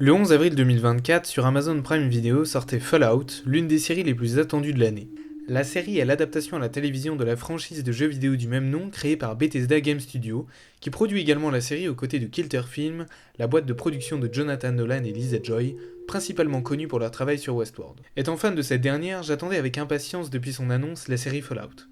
Le 11 avril 2024, sur Amazon Prime Video sortait Fallout, l'une des séries les plus attendues de l'année. La série est l'adaptation à la télévision de la franchise de jeux vidéo du même nom créée par Bethesda Game Studios, qui produit également la série aux côtés de Kilter Film, la boîte de production de Jonathan Nolan et Lisa Joy, principalement connus pour leur travail sur Westworld. Étant fan de cette dernière, j'attendais avec impatience depuis son annonce la série Fallout.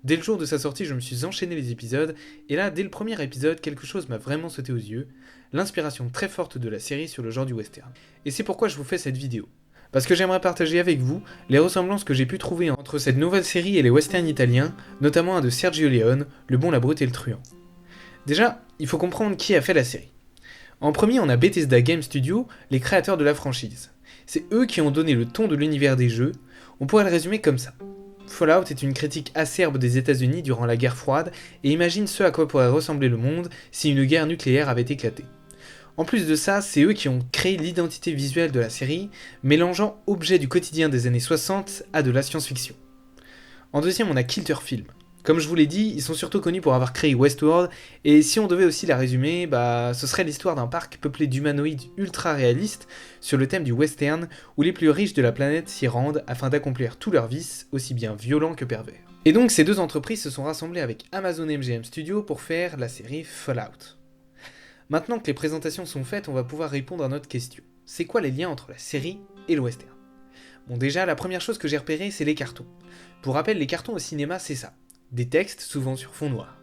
Dès le jour de sa sortie, je me suis enchaîné les épisodes, et là, dès le premier épisode, quelque chose m'a vraiment sauté aux yeux, l'inspiration très forte de la série sur le genre du western. Et c'est pourquoi je vous fais cette vidéo. Parce que j'aimerais partager avec vous les ressemblances que j'ai pu trouver entre cette nouvelle série et les westerns italiens, notamment un de Sergio Leone, Le Bon, la Brute et le Truand. Déjà, il faut comprendre qui a fait la série. En premier, on a Bethesda Game Studios, les créateurs de la franchise. C'est eux qui ont donné le ton de l'univers des jeux, on pourrait le résumer comme ça. Fallout est une critique acerbe des États-Unis durant la guerre froide et imagine ce à quoi pourrait ressembler le monde si une guerre nucléaire avait éclaté. En plus de ça, c'est eux qui ont créé l'identité visuelle de la série, mélangeant objets du quotidien des années 60 à de la science-fiction. En deuxième, on a Kilter Film. Comme je vous l'ai dit, ils sont surtout connus pour avoir créé Westworld, et si on devait aussi la résumer, ce serait l'histoire d'un parc peuplé d'humanoïdes ultra réalistes sur le thème du western, où les plus riches de la planète s'y rendent afin d'accomplir tous leurs vices, aussi bien violents que pervers. Et donc ces deux entreprises se sont rassemblées avec Amazon MGM Studios pour faire la série Fallout. Maintenant que les présentations sont faites, on va pouvoir répondre à notre question. C'est quoi les liens entre la série et le western ? Bon, déjà, la première chose que j'ai repérée, c'est les cartons. Pour rappel, les cartons au cinéma, c'est ça. Des textes, souvent sur fond noir.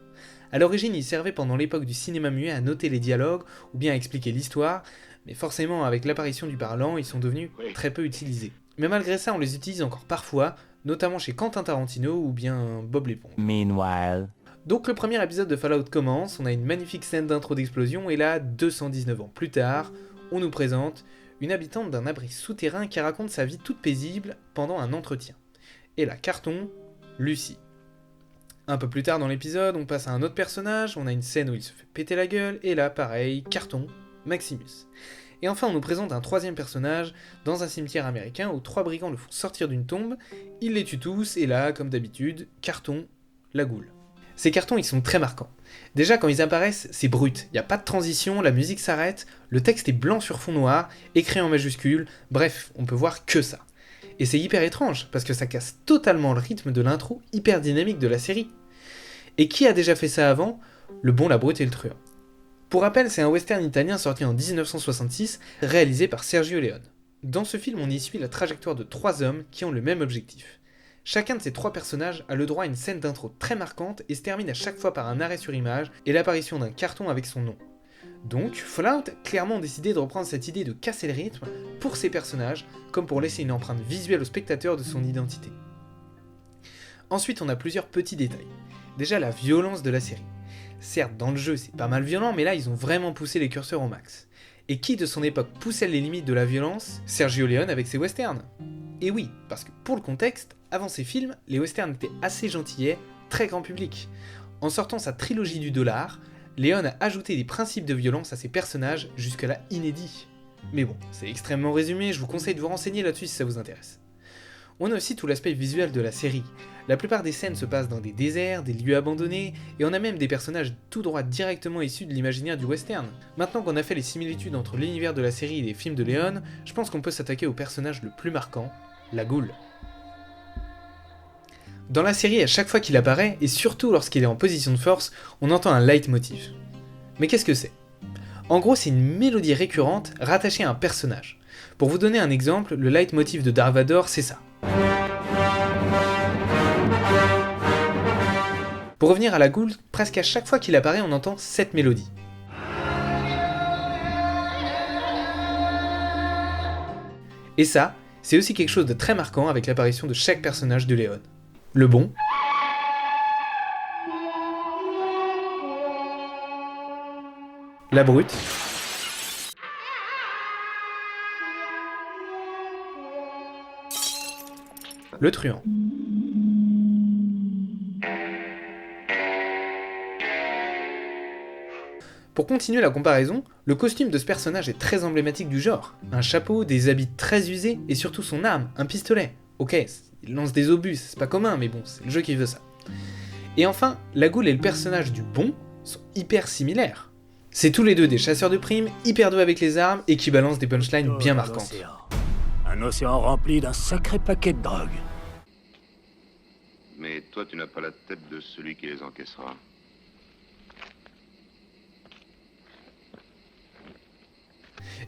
A l'origine, ils servaient pendant l'époque du cinéma muet à noter les dialogues ou bien à expliquer l'histoire, mais forcément, avec l'apparition du parlant, ils sont devenus très peu utilisés. Mais malgré ça, on les utilise encore parfois, notamment chez Quentin Tarantino ou bien Bob l'Éponge. Meanwhile. Donc le premier épisode de Fallout commence, on a une magnifique scène d'intro d'explosion, et là, 219 ans plus tard, on nous présente une habitante d'un abri souterrain qui raconte sa vie toute paisible pendant un entretien. Et là, carton, Lucie. Un peu plus tard dans l'épisode, on passe à un autre personnage, on a une scène où il se fait péter la gueule, et là, pareil, carton, Maximus. Et enfin, on nous présente un troisième personnage dans un cimetière américain où 3 brigands le font sortir d'une tombe, ils les tuent tous, et là, comme d'habitude, carton, la goule. Ces cartons, ils sont très marquants. Déjà, quand ils apparaissent, c'est brut, il n'y a pas de transition, la musique s'arrête, le texte est blanc sur fond noir, écrit en majuscule, bref, on peut voir que ça. Et c'est hyper étrange, parce que ça casse totalement le rythme de l'intro hyper dynamique de la série. Et qui a déjà fait ça avant ? Le Bon, la Brute et le Truand. Pour rappel, c'est un western italien sorti en 1966, réalisé par Sergio Leone. Dans ce film, on y suit la trajectoire de 3 hommes qui ont le même objectif. Chacun de ces 3 personnages a le droit à une scène d'intro très marquante et se termine à chaque fois par un arrêt sur image et l'apparition d'un carton avec son nom. Donc, Fallout clairement décidé de reprendre cette idée de casser le rythme pour ses personnages, comme pour laisser une empreinte visuelle au spectateur de son identité. Ensuite, on a plusieurs petits détails. Déjà, la violence de la série. Certes, dans le jeu, c'est pas mal violent, mais là, ils ont vraiment poussé les curseurs au max. Et qui de son époque poussait les limites de la violence ? Sergio Leone avec ses westerns. Et oui, parce que pour le contexte, avant ces films, les westerns étaient assez gentillets, très grand public. En sortant sa trilogie du dollar, Leone a ajouté des principes de violence à ses personnages jusque-là inédits. Mais bon, c'est extrêmement résumé, je vous conseille de vous renseigner là-dessus si ça vous intéresse. On a aussi tout l'aspect visuel de la série. La plupart des scènes se passent dans des déserts, des lieux abandonnés, et on a même des personnages tout droit directement issus de l'imaginaire du western. Maintenant qu'on a fait les similitudes entre l'univers de la série et les films de Leone, je pense qu'on peut s'attaquer au personnage le plus marquant, la goule. Dans la série, à chaque fois qu'il apparaît, et surtout lorsqu'il est en position de force, on entend un leitmotiv. Mais qu'est-ce que c'est ? En gros, c'est une mélodie récurrente rattachée à un personnage. Pour vous donner un exemple, le leitmotiv de Dark Vador, c'est ça. Pour revenir à la goule, presque à chaque fois qu'il apparaît, on entend cette mélodie. Et ça, c'est aussi quelque chose de très marquant avec l'apparition de chaque personnage de Leone. Le Bon, la Brute, le Truand. Pour continuer la comparaison, le costume de ce personnage est très emblématique du genre. Un chapeau, des habits très usés et surtout son arme, un pistolet. Ok, il lance des obus, c'est pas commun, mais bon, c'est le jeu qui veut ça. Et enfin, la goule et le personnage du Bon sont hyper similaires. C'est tous les deux des chasseurs de primes, hyper doués avec les armes et qui balancent des punchlines bien marquantes. Un océan rempli d'un sacré paquet de drogue. Mais toi, tu n'as pas la tête de celui qui les encaissera.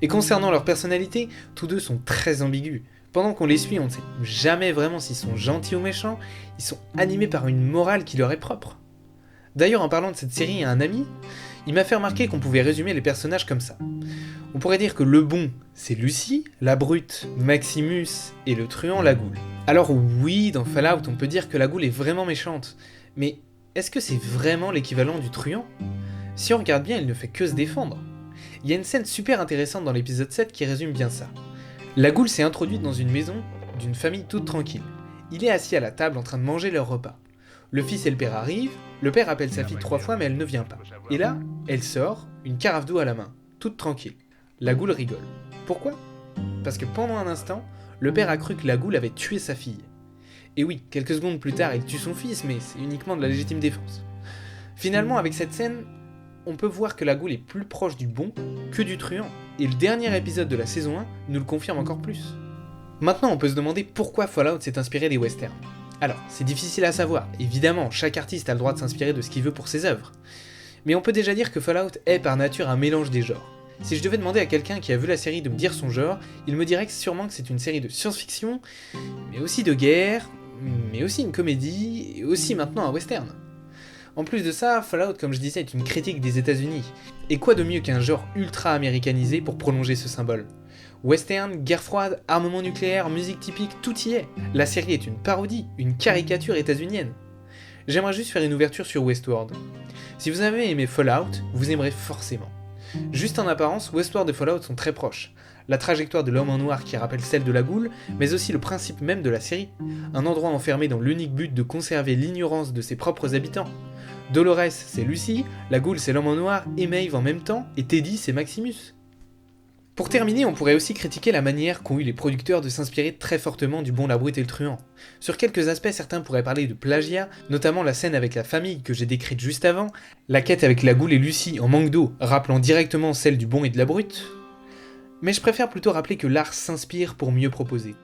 Et concernant leur personnalité, tous deux sont très ambigus. Pendant qu'on les suit, on ne sait jamais vraiment s'ils sont gentils ou méchants, ils sont animés par une morale qui leur est propre. D'ailleurs, en parlant de cette série à un ami, il m'a fait remarquer qu'on pouvait résumer les personnages comme ça. On pourrait dire que le bon, c'est Lucy, la brute, Maximus, et le truand, la goule. Alors oui, dans Fallout, on peut dire que la goule est vraiment méchante, mais est-ce que c'est vraiment l'équivalent du truand ? Si on regarde bien, il ne fait que se défendre. Il y a une scène super intéressante dans l'épisode 7 qui résume bien ça. La goule s'est introduite dans une maison d'une famille toute tranquille. Il est assis à la table en train de manger leur repas. Le fils et le père arrivent, le père appelle sa fille 3 fois mais elle ne vient pas. Et là, elle sort, une carafe d'eau à la main, toute tranquille. La goule rigole. Pourquoi ? Parce que pendant un instant, le père a cru que la goule avait tué sa fille. Et oui, quelques secondes plus tard, il tue son fils, mais c'est uniquement de la légitime défense. Finalement, avec cette scène, on peut voir que la goule est plus proche du bon que du truand. Et le dernier épisode de la saison 1 nous le confirme encore plus. Maintenant, on peut se demander pourquoi Fallout s'est inspiré des westerns. Alors, c'est difficile à savoir, évidemment, chaque artiste a le droit de s'inspirer de ce qu'il veut pour ses œuvres. Mais on peut déjà dire que Fallout est par nature un mélange des genres. Si je devais demander à quelqu'un qui a vu la série de me dire son genre, il me dirait sûrement que c'est une série de science-fiction, mais aussi de guerre, mais aussi une comédie, et aussi maintenant un western. En plus de ça, Fallout, comme je disais, est une critique des États-Unis. Et quoi de mieux qu'un genre ultra américanisé pour prolonger ce symbole ? Western, guerre froide, armement nucléaire, musique typique, tout y est. La série est une parodie, une caricature états-unienne. J'aimerais juste faire une ouverture sur Westworld. Si vous avez aimé Fallout, vous aimerez forcément. Juste en apparence, Westworld et Fallout sont très proches. La trajectoire de l'homme en noir qui rappelle celle de la goule, mais aussi le principe même de la série. Un endroit enfermé dans l'unique but de conserver l'ignorance de ses propres habitants. Dolores, c'est Lucy, la goule c'est l'homme en noir et Maeve en même temps, et Teddy c'est Maximus. Pour terminer, on pourrait aussi critiquer la manière qu'ont eu les producteurs de s'inspirer très fortement du bon, la brute et le truand. Sur quelques aspects, certains pourraient parler de plagiat, notamment la scène avec la famille que j'ai décrite juste avant, la quête avec la goule et Lucy en manque d'eau, rappelant directement celle du bon et de la brute. Mais je préfère plutôt rappeler que l'art s'inspire pour mieux proposer.